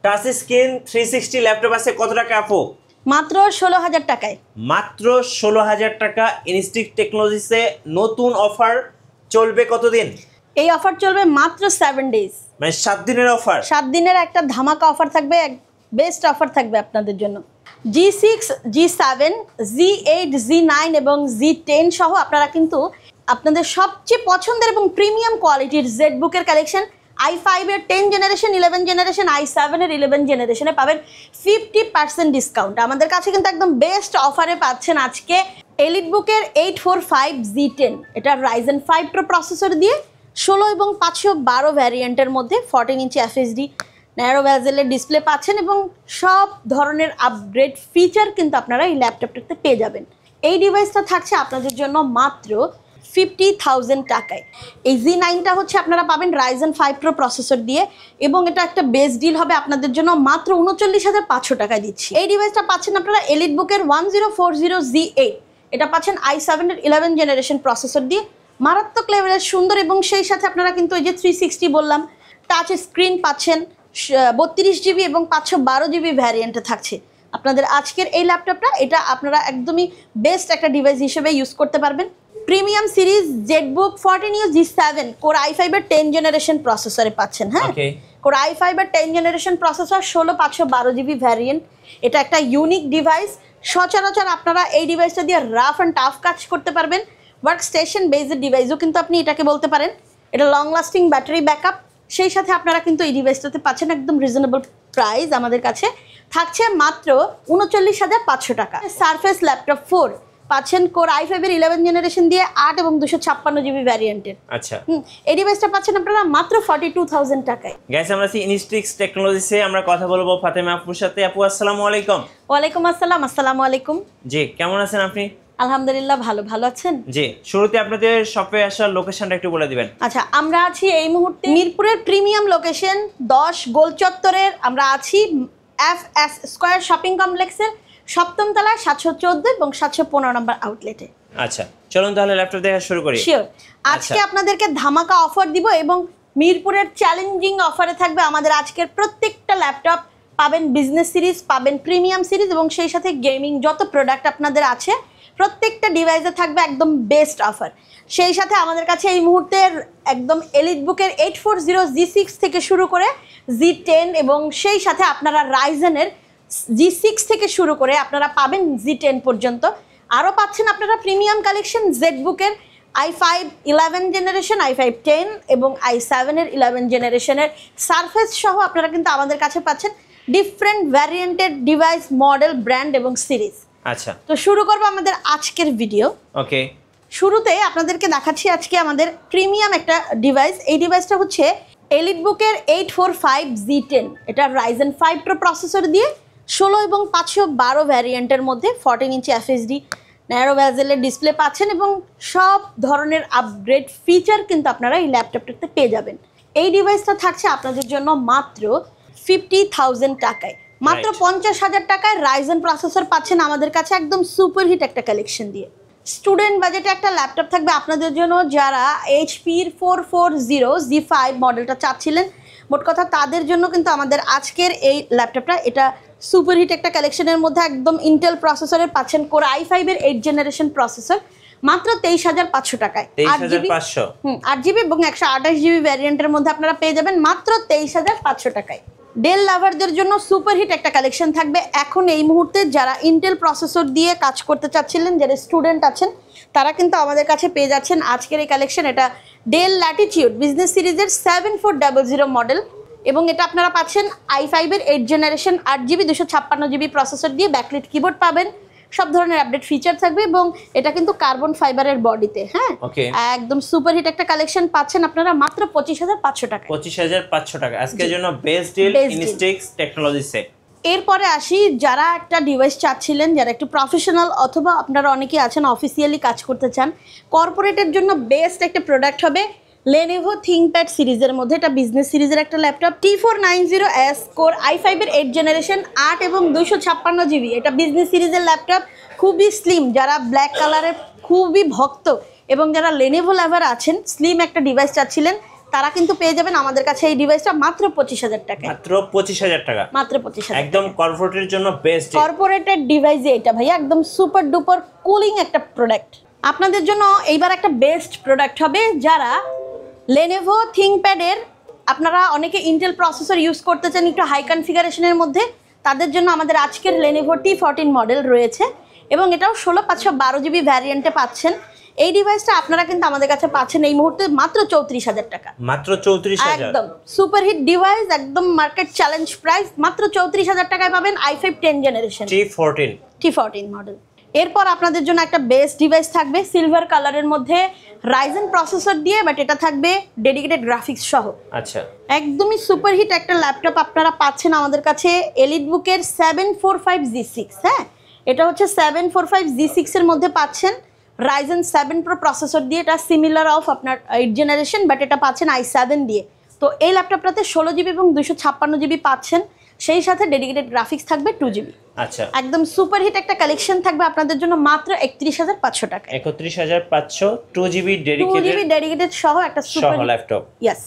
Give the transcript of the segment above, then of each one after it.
Touch screen 360 laptop আছে কত টাকা আপু? মাত্র 16,000 টাকায়। মাত্র 16,000 টাকা ইনস্টিক টেকনোলজিসে নতুন অফার চলবে কতদিন? এই অফার চলবে মাত্র 7 ডেজ, মানে 7 দিনের অফার। 7 দিনের একটা ধামাকা অফার থাকবে, বেস্ট অফার থাকবে আপনাদের জন্য। G6, G7, Z8, Z9 এবং Z10 সহ আপনারা কিন্তু আপনাদের সবচেয়ে পছন্দের এবং প্রিমিয়াম কোয়ালিটির জেডবুকের কালেকশন i5 এর 10 জেনারেশন, 11 জেনারেশন, i7 এর 11 জেনারেশনে পাবেন 50% ডিসকাউন্ট। আমাদের কাছে কিন্তু একদম বেস্ট অফারে পাচ্ছেন আজকে এলিটবুকের 845Z10। এটা Ryzen 5 Pro প্রসেসর দিয়ে 16 এবং 512 ভ্যারিয়েন্টের মধ্যে 14 ইঞ্চি FHD ন্যারো বেজেলের ডিসপ্লে পাচ্ছেন এবং সব ধরনের আপগ্রেড ফিচার কিন্তু আপনারা এই ল্যাপটপটাতে পেয়ে যাবেন। এই ডিভাইসটা থাকছে আপনাদের জন্য মাত্র 50,000 টাকায়। এই Z9টা হচ্ছে আপনারা পাবেন Ryzen 5 Pro প্রসেসর দিয়ে এবং এটা একটা বেস্ট ডিল হবে আপনাদের জন্য, মাত্র 39,500 টাকায় দিচ্ছি। এই ডিভাইসটা পাচ্ছেন আপনারা এলিটবুকের 1040Z8। এটা পাচ্ছেন i7 এর 11 জেনারেশন প্রসেসর দিয়ে, মারাত্মক লেভেলের সুন্দর এবং সেই সাথে আপনারা কিন্তু এই যে 360 বললাম টাচ স্ক্রিন পাচ্ছেন, 32 GB এবং 512 GB ভ্যারিয়েন্টে থাকছে আপনাদের আজকের এই ল্যাপটপটা। এটা আপনারা একদমই বেস্ট একটা ডিভাইস হিসেবে ইউজ করতে পারবেন। Premium series ZBook 14U G7 core i5 এর 10 জেনারেশন প্রসেসরে পাচ্ছেন। হ্যাঁ, কোর i5 এর 10 জেনারেশন প্রসেসর, 16 512 GB ভ্যারিয়েন্ট। এটা একটা ইউনিক ডিভাইস। সচরাচর আপনারা এই ডিভাইসটা দিয়ে রাফ অ্যান্ড টাফ কাজ করতে পারবেন। ওয়ার্ক স্টেশন বেসড ডিভাইসও কিন্তু আপনি এটাকে বলতে পারেন। এটা লং লাস্টিং ব্যাটারি ব্যাকআপ, সেই সাথে আপনারা কিন্তু এই ডিভাইসটাতে পাচ্ছেন একদম রিজনেবল প্রাইস। আমাদের কাছে থাকছে মাত্র 39,500 টাকা। সারফেস ল্যাপটপ 4 পাচ্ছেন কোর i5 এর 11 জেনারেশন দিয়ে 8 এবং 256 GB ভ্যারিয়েন্টের। আচ্ছা, এই ডিভাইসটা পাচ্ছেন আপনারা মাত্র 42,000 টাকায়। গাইস, আমরা আছি ইনস্টিক্স টেকনোলজিসে। আমরা কথা বলবো ফাতেমা আপুর সাথে। আপু আসসালামু আলাইকুম। ওয়ালাইকুম আসসালাম। আসসালামু আলাইকুম। জি, কেমন আছেন আপনি? আলহামদুলিল্লাহ ভালো আছেন? জি, শুরুতে আপনাদের শপে আসার লোকেশনটা একটু বলে দিবেন। আচ্ছা, আমরা আছি এই মুহূর্তে মিরপুরের প্রিমিয়াম লোকেশন 10 গোল চত্বরের। আমরা আছি FS স্কয়ার শপিং কমপ্লেক্সের 7ম তলায় 714 এবং 715 নম্বর আউটলেটে। আচ্ছা, চলুন তাহলে ল্যাপটপ দেখা শুরু করি। শিওর। আজকে আপনাদেরকে ধামাকা অফার দিব এবং মিরপুরের চ্যালেঞ্জিং অফারে থাকবে আমাদের আজকের প্রত্যেকটা ল্যাপটপ পাবেন বিজনেস সিরিজ, পাবেন প্রিমিয়াম সিরিজ এবং সেই সাথে গেমিং যত প্রোডাক্ট আপনাদের আছে প্রত্যেকটা ডিভাইসে থাকবে একদম বেস্ট অফার। সেই সাথে আমাদের কাছে এই মুহূর্তের একদম এলিটবুকের 840Z6 থেকে শুরু করে Z10 এবং সেই সাথে আপনারা রাইজেনের G6 থেকে শুরু করে আপনারা পাবেন Z10 পর্যন্ত। আরও পাচ্ছেন আপনারা premium collection জেডবুকের i5 11 generation, i5 10 এবং i7 এর 11 জেনারেশনের সারফেস সহ আপনারা কিন্তু আমাদের কাছে পাচ্ছেন ডিফারেন্ট ভ্যারিয়েন্টের ডিভাইস, মডেল, ব্র্যান্ড এবং সিরিজ। আচ্ছা, তো শুরু করবো আমাদের আজকের ভিডিও। ওকে, শুরুতে আপনাদেরকে দেখাচ্ছি আজকে আমাদের প্রিমিয়াম একটা ডিভাইস। এই ডিভাইসটা হচ্ছে এলিটবুকের 845Z10। এটা Ryzen 5 Pro প্রসেসর দিয়ে 16 এবং 512 ভ্যারিয়েন্টের মধ্যে 14 ইঞ্চি FHD ন্যারো বেজেলের ডিসপ্লে পাচ্ছেন এবং সব ধরনের আপগ্রেড ফিচার কিন্তু আপনারা এই ল্যাপটপটাতে পেয়ে যাবেন। এই ডিভাইসটা থাকছে আপনাদের জন্য মাত্র 50,000 টাকায়। মাত্র 50,000 টাকায় রাইজেন প্রসেসর পাচ্ছেন আমাদের কাছে একদম সুপারহিট একটা কালেকশন দিয়ে। স্টুডেন্ট বাজেটে একটা ল্যাপটপ থাকবে আপনাদের জন্য যারা HP-র 440Z5 মডেলটা চাচ্ছিলেন। মোট কথা তাদের জন্য কিন্তু আমাদের আজকের এই ল্যাপটপটা এটা সুপারহিট একটা কালেকশনের মধ্যে একদম ইন্টেল প্রসেসরের পাচ্ছেন কোর i5 এর 8 জেনারেশন প্রসেসর মাত্র 23,500 টাকায়। 23,500 8GB এবং 128GB ভ্যারিয়েন্টের মধ্যে আপনারা পেয়ে যাবেন মাত্র 23,500 টাকায়। ডেল লাভারদের জন্য সুপারহিট একটা কালেকশন থাকবে এখন এই মুহূর্তে। যারা ইন্টেল প্রসেসর দিয়ে কাজ করতে চাচ্ছিলেন, যারা স্টুডেন্ট আছেন, তারা কিন্তু আমাদের কাছে পেয়ে যাচ্ছেন আজকের এই কালেকশন। এটা ডেল ল্যাটিটিউড বিজনেস সিরিজের 7400 মডেল এবং এটা আপনারা পাচ্ছেন i5 এর 8 জেনারেশন 8GB 256GB প্রসেসর দিয়ে। ব্যাকলিট কিবোর্ড পাবেন, সব ধরনের আপডেট ফিচার থাকবে এবং এটা কিন্তু কার্বন ফাইবারের বডিতে। হ্যাঁ, একদম সুপারহিট একটা কালেকশন পাচ্ছেন আপনারা মাত্র 25,500 টাকা। 25,500 টাকা আজকের জন্য বেস্ট ডিল ইনস্টিক্স টেকনোলজিসে। এরপরে আসি, যারা একটা ডিভাইস চাচ্ছিলেন, যারা একটু প্রফেশনাল অথবা আপনারা অনেকেই আছেন অফিসিয়ালি কাজ করতে চান, কর্পোরেটের জন্য বেস্ট একটা প্রোডাক্ট হবে Lenovo ThinkPad সিরিজের মধ্যে। এটা বিজনেস সিরিজের একটা ল্যাপটপ T490S কোর i5 এর 8 জেনারেশন 8 এবং 256GB। এটা বিজনেস সিরিজের ল্যাপটপ, খুবই স্লিম। যারা ব্ল্যাক কালারের খুবই ভক্ত এবং যারা Lenovo লাভার আছেন, স্লিম একটা ডিভাইস চাচ্ছিলেন, তারা কিন্তু পেয়ে যাবেন আমাদের কাছে এই ডিভাইসটা মাত্র 25,000 টাকায়। মাত্র 25,000 টাকা, মাত্র 25,000 একদম কর্পোরেটের জন্য বেস্ট। কর্পোরেটেড ডিভাইস এটা ভাইয়া একদম সুপার ডুপার কুলিং একটা প্রোডাক্ট। আপনাদের জন্য এইবার একটা বেস্ট প্রোডাক্ট হবে যারা Lenovo ThinkPad এর আপনারা অনেকে ইন্টেল প্রসেসর ইউজ করতে চান একটু হাই কনফিগারেশনের মধ্যে, তাদের জন্য আমাদের আজকের Lenovo T14 মডেল রয়েছে এবং এটাও 16/512 GB ভ্যারিয়েন্টে পাচ্ছেন। এই ডিভাইসটা আপনারা কিন্তু আমাদের কাছে পাচ্ছেন এই মুহূর্তে মাত্র 34,000 টাকা। মাত্র 34,000, একদম সুপারহিট ডিভাইস, একদম মার্কেট চ্যালেঞ্জ প্রাইস, মাত্র 34,000 টাকায় পাবেন i5 10 জেনারেশন T14 মডেল। এরপর আপনাদের জন্য একটা বেস্ট ডিভাইস থাকবে সিলভার কালারের মধ্যে রাইজেন প্রসেসর দিয়ে, বাট এটা থাকবে ডেডিকেটেড গ্রাফিক্স সহ। আচ্ছা, একদমই সুপারহিট একটা ল্যাপটপ আপনারা পাচ্ছেন আমাদের কাছে এলিটবুকের 745G6। হ্যাঁ, এটা হচ্ছে 745G6 এর মধ্যে পাচ্ছেন রাইজেন 7 প্রো প্রসেসর দিয়ে, এটা সিমিলার অফ আপনার 8 জেনারেশন, বাট এটা পাচ্ছেন i7 দিয়ে। তো এই ল্যাপটপটাতে 16GB এবং 256GB পাচ্ছেন, সেই সাথে ডেডিকেটেড গ্রাফিক্স থাকবে 2GB। আচ্ছা, একদম সুপারহিট একটা কালেকশন থাকবে আপনাদের জন্য মাত্র 31,500 টাকা। 31,500 2GB ডেডিকেটেড সহ একটা সুপার ল্যাপটপ। ইয়েস।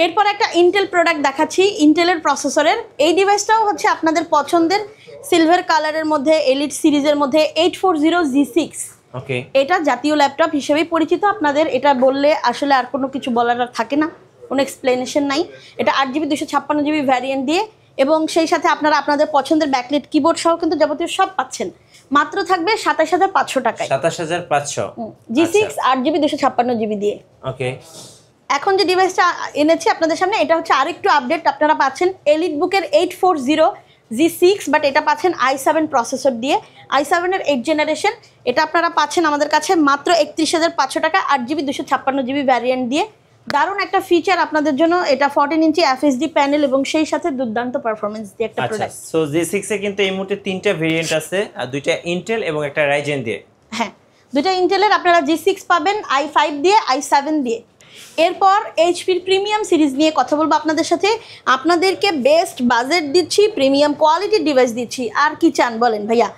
এরপর একটা ইন্টেল প্রোডাক্ট দেখাচ্ছি ইন্টেলের প্রসেসরের। এই ডিভাইসটাও হচ্ছে আপনাদের পছন্দের সিলভার কালারের মধ্যে এলিট সিরিজের মধ্যে 840G6। ওকে, এটা জাতীয় ল্যাপটপ হিসেবেই পরিচিত। আপনাদের এটা বললে আসলে আর কোনো কিছু বলার আর থাকে না, কোনো এক্সপ্লেনেশন নাই। এটা 8GB 256GB ভ্যারিয়েন্ট দিয়ে এবং সেই সাথে আপনারা আপনাদের পছন্দের ব্যাকলিট কিবোর্ড সহ কিন্তু যাবতীয় সব পাচ্ছেন। মাত্র থাকবে 27,500 টাকায়। 27,500 G6 8GB 256GB দিয়ে। ওকে, এখন যে ডিভাইসটা এনেছি আপনাদের সামনে এটা হচ্ছে আরেকটু আপডেট। আপনারা পাচ্ছেন এলিটবুকের 840G6, বাট এটা পাচ্ছেন i7 প্রসেসর দিয়ে, i7 এর 8 জেনারেশন। এটা আপনারা পাচ্ছেন আমাদের কাছে মাত্র 31,500 টাকা 8GB 256GB ভ্যারিয়েন্ট দিয়ে। দারুণ একটা ফিচার আপনাদের জন্য, এটা 14 ইঞ্চি FHD প্যানেল এবং সেই সাথে দুর্দান্ত পারফরমেন্স দিয়ে একটা প্রোডাক্ট। সো G6 এ কিন্তু এই মুহূর্তে 3টা ভেরিয়েন্ট আছে, আর 2টা ইন্টেল এবং একটা রাইজেন দিয়ে। হ্যাঁ, 2টা ইন্টেলের আপনারা G6 পাবেন i5 দিয়ে i7 দিয়ে। এরপর এইচপির প্রিমিয়াম সিরিজ নিয়ে কথা বলবো আপনাদের সাথে। আপনাদেরকে বেস্ট বাজেট দিচ্ছি, প্রিমিয়াম কোয়ালিটির ডিভাইস দিচ্ছি, আর কি চান বলেন ভাইয়া।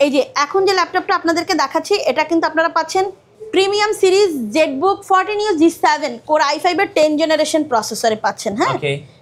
এই যে এখন যে ল্যাপটপটা আপনাদেরকে দেখাচ্ছি এটা কিন্তু আপনারা পাচ্ছেন premium series Jetbook 14U G7 core i5 এর 10 জেনারেশন প্রসেসরে পাচ্ছেন। হ্যাঁ,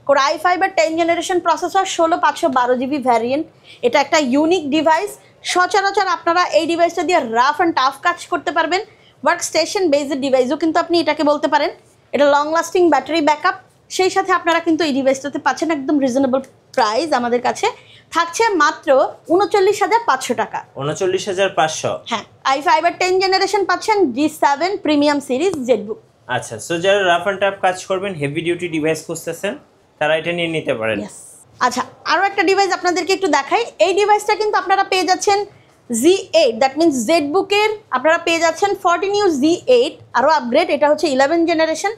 কোর i5 এর 10 জেনারেশন প্রসেসর 16/512GB ভ্যারিয়েন্ট। এটা একটা ইউনিক ডিভাইস, সচরাচর আপনারা এই ডিভাইসটা দিয়ে রাফ অ্যান্ড টাফ কাজ করতে পারবেন। ওয়ার্ক স্টেশন বেসড ডিভাইসও কিন্তু আপনি এটাকে বলতে পারেন। এটা লং লাস্টিং ব্যাটারি ব্যাকআপ, সেই সাথে আপনারা কিন্তু এই ডিভাইসটাতে পাচ্ছেন একদম রিজনেবল প্রাইস। আমাদের কাছে থাকছে মাত্র 39,500 টাকা। 39,500। হ্যাঁ, i5 এর 10 জেনারেশন পাচ্ছেন G7 প্রিমিয়াম সিরিজ জেটবুক। আচ্ছা, সো যারা রাফ অ্যান্ড টাফ কাজ করবেন, হেভি ডিউটি ডিভাইস খুঁজতেছেন, তারা এটা নিয়ে নিতে পারেন। আচ্ছা, আরও একটা ডিভাইস আপনাদেরকে একটু দেখাই। এই ডিভাইসটা কিন্তু আপনারা পেয়ে যাচ্ছেন Z8, দ্যাট মিনস জেটবুকের আপনারা পেয়ে যাচ্ছেন 14U Z8 আরও আপগ্রেড। এটা হচ্ছে 11 জেনারেশন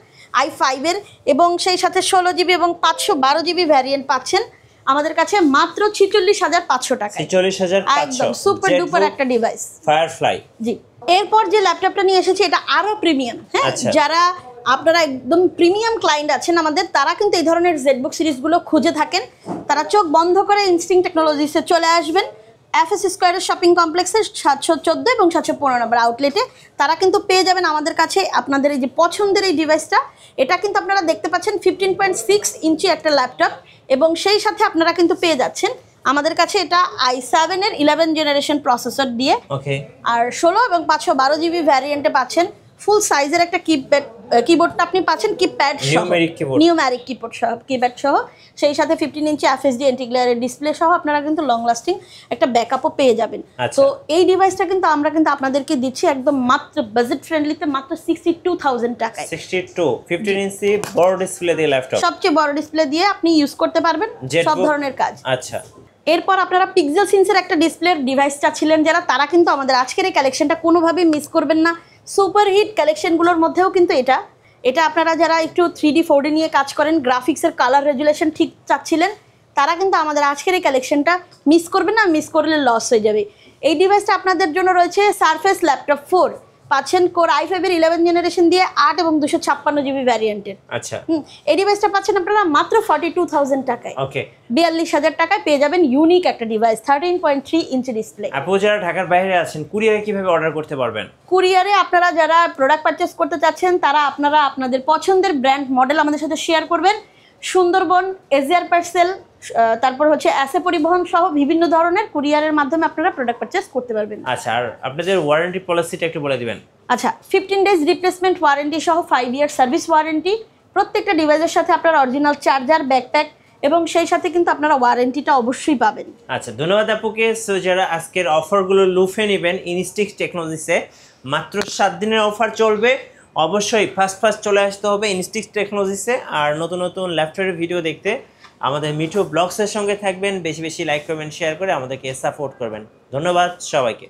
i5 এর এবং সেই সাথে 16GB এবং 512GB ভ্যারিয়েন্ট পাচ্ছেন আমাদের কাছে মাত্র 46,500 টাকা। 46,500, একদম সুপার ডুপার একটা ডিভাইস, ফায়ারফ্লাই। জি। এরপর যে ল্যাপটপটা নিয়ে এসেছি এটা আরও প্রিমিয়াম। হ্যাঁ, যারা আপনারা একদম প্রিমিয়াম ক্লায়েন্ট আছেন আমাদের, তারা কিন্তু এই ধরনের জেটবুক সিরিজগুলো খুঁজে থাকেন। তারা চোখ বন্ধ করে ইনস্টিংক্ট টেকনোলজিসে চলে আসবেন, FS স্কোয়ারের শপিং কমপ্লেক্সের 714 এবং 715 নম্বর আউটলেটে। তারা কিন্তু পেয়ে যাবেন আমাদের কাছে আপনাদের এই যে পছন্দের এই ডিভাইসটা। এটা কিন্তু আপনারা দেখতে পাচ্ছেন 15.6 ইঞ্চি একটা ল্যাপটপ এবং সেই সাথে আপনারা কিন্তু পেয়ে যাচ্ছেন আমাদের কাছে এটা i7 এর 11 জেনারেশন প্রসেসর দিয়ে। আর 16 এবং 512GB ভ্যারিয়েন্টে পাচ্ছেন ফুল সাইজের একটা কিবোর্ডটা আপনি পাচ্ছেন, কিপ্যাড সহ, নিউমেরিক কিপ্যাড সহ, সেই সাথে 15 ইঞ্চি FHD এন্টি-গ্লেয়ারের ডিসপ্লে সহ আপনারা কিন্তু লং লাস্টিং একটা ব্যাকআপও পেয়ে যাবেন। তো এই ডিভাইসটা কিন্তু আমরা কিন্তু আপনাদেরকে দিচ্ছি একদম মাত্র বাজেট ফ্রেন্ডলিতে মাত্র 62,000 টাকায়। 62 15 ইঞ্চি বড় ডিসপ্লে দিয়ে ল্যাপটপ, সবচেয়ে বড় ডিসপ্লে দিয়ে আপনি ইউজ করতে পারবেন সব ধরনের কাজ। আচ্ছা, এরপর আপনারা পিক্সেল সিন্সের একটা ডিসপ্লের ডিভাইসটা ছিলেন যারা, তারা কিন্তু আমাদের আজকের এই কালেকশনটা কোনোভাবেই মিস করবেন না। সুপারহিট কালেকশনগুলোর মধ্যেও কিন্তু এটা আপনারা যারা একটু 3D 4D নিয়ে কাজ করেন, গ্রাফিক্সের কালার রেজুলেশন ঠিক চাচ্ছিলেন, তারা কিন্তু আমাদের আজকের এই কালেকশনটা মিস করবেন না, মিস করলে লস হয়ে যাবে। এই ডিভাইসটা আপনাদের জন্য রয়েছে সারফেস ল্যাপটপ 4 পাচ্ছেন কোর i5 এর 11 জেনারেশন দিয়ে 8 এবং 256 জিবি ভ্যারিয়েন্টের। আচ্ছা এই ডিভাইসটা পাচ্ছেন আপনারা মাত্র 42,000 টাকায়। ওকে 42,000 টাকায় পেয়ে যাবেন ইউনিক একটা ডিভাইস, 13.3 ইঞ্চি ডিসপ্লে। আপু যারা ঢাকার বাইরে আছেন কুরিয়ারে কিভাবে অর্ডার করতে পারবেন? কুরিয়ারে আপনারা যারা প্রোডাক্ট পারচেস করতে চাচ্ছেন তারা আপনারা আপনাদের পছন্দের ব্র্যান্ড মডেল আমাদের সাথে শেয়ার করবেন। সুন্দরবন, এজিআর পার্সেল, তারপর হচ্ছে অ্যাসে পরিবহন সহ বিভিন্ন ধরনের কুরিয়ারের মাধ্যমে আপনারা প্রোডাক্ট পারচেস করতে পারবেন। আচ্ছা, আর আপনাদের ওয়ারেন্টি পলিসিটা একটু বলে দিবেন। আচ্ছা, 15 ডেজ রিপ্লেসমেন্ট ওয়ারেন্টি সহ 5 ইয়ার সার্ভিস ওয়ারেন্টি। প্রত্যেকটা ডিভাইসের সাথে আপনারা অরিজিনাল চার্জার, ব্যাকপ্যাক এবং সেই সাথে কিন্তু আপনারা ওয়ারেন্টিটা অবশ্যই পাবেন। আচ্ছা, ধন্যবাদ আপুকে। সো যারা আজকের অফারগুলো লুফে নেবেন ইনস্টিক্স টেকনোলজিসে, মাত্র 7 দিনের অফার চলবে। অবশ্যই ফার্স্ট চলে আসতে হবে ইনস্টিক্স টেকনোলজিসে। আর নতুন নতুন ল্যাপটপের ভিডিও দেখতে আমাদের মিঠু ব্লগসের সঙ্গে থাকবেন। বেশি বেশি লাইক করবেন, শেয়ার করে আমাদেরকে সাপোর্ট করবেন। ধন্যবাদ সবাইকে।